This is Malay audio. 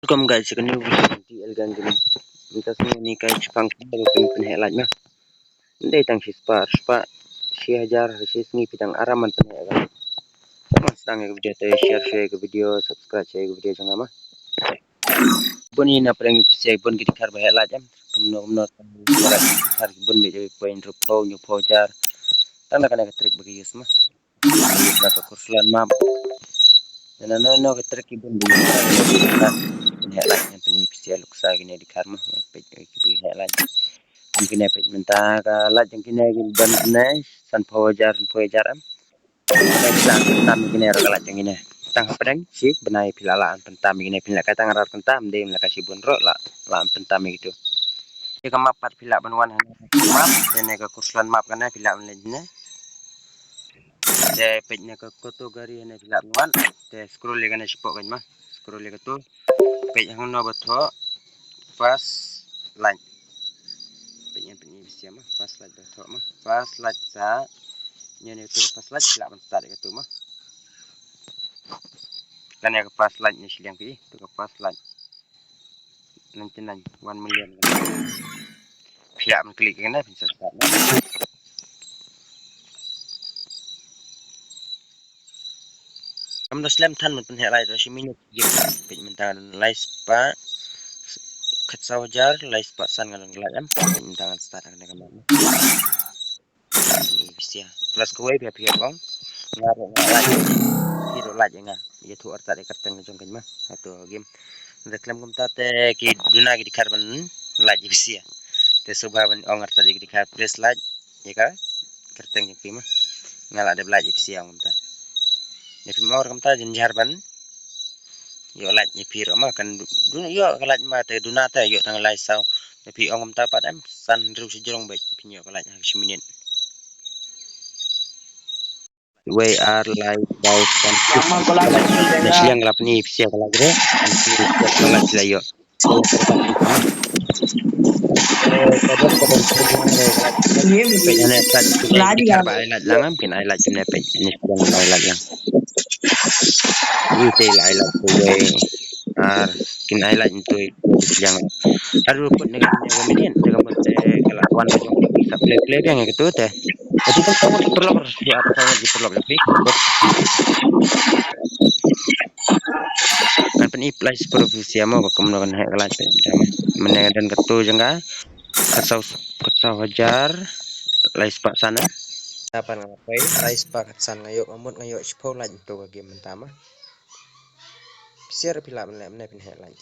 Welcome guys sa new video di Elgan Gaming. Minta semua ni guys pang baru pin headlight mah. Ndai tang spa si hajar si sengi pitang araman pin headlight. Sama sedang ke video share ke video subscribe ke video jangan mah. Pun ini apa yang bisa pun kita kar headlight jam. Kemno kar pun beje point rupo nyupo jar. Tanda kana trik bagi yus mah. Yus na kursulan map. Dan no ke trik pun di headlight yang peni bisa luksa gini di karma pej ki headlight mungkin pej mentah ka light yang kini ban kene san pojar am sang tam kini ro light yang ini tang pedang si benai pilalaan pentam gini pila kata ngarar pentam de mela kasih bunro la pentam gitu jika mapat pila banwan map dan ke kursulan map kana pila online de pejnya ke kategori ne pila banwan de scroll kana sipok kan mah scroll ke tu pej yang no betul pas light penyen bisa mah pas light betul mah pas light sa nyen itu pas light sila ban start itu mah kan ya pas light nya silang pi itu pas light nanti 1 million sila ban klik kena bisa start am slam tan men pen light si minit game pej mentan light pa kat sawajar light pa san ngalang light am mentan start kan kamar ini bisa plus kowe pihak bang ngaruh hero lagi nga ya tu arta de kartang jong kan mah atau game reklam kum tate ki duna ki karban lagi bisia te subaban ong arta de kar press lagi ya ka kartang yang pima ngala de lagi bisia kum ta ya pima or kum ta jin jarban yo lagi piro mah kan duna yo lagi ma te duna te yo tang lai sau tapi ong kum ta padam san ru sejong baik pinyo lagi siminin we are like guys kan siang lap ni siang lagi kan sila yo lang pin ay lat ne pe ni ay lat lang ni te ay lat we ar kin ay lat itu siang aru pun dengan minian dengan bote kelakuan jong bisa play yang gitu teh jadi kan kamu perlu ya apa kamu perlu lebih kan pen plus profesi ama ko kamno kan helat men dan ketu jengga kesau hajar lais pak sana apa ngapai lais pak san ngayo amut ngayo sepau lan to game pertama siar pila men pin helat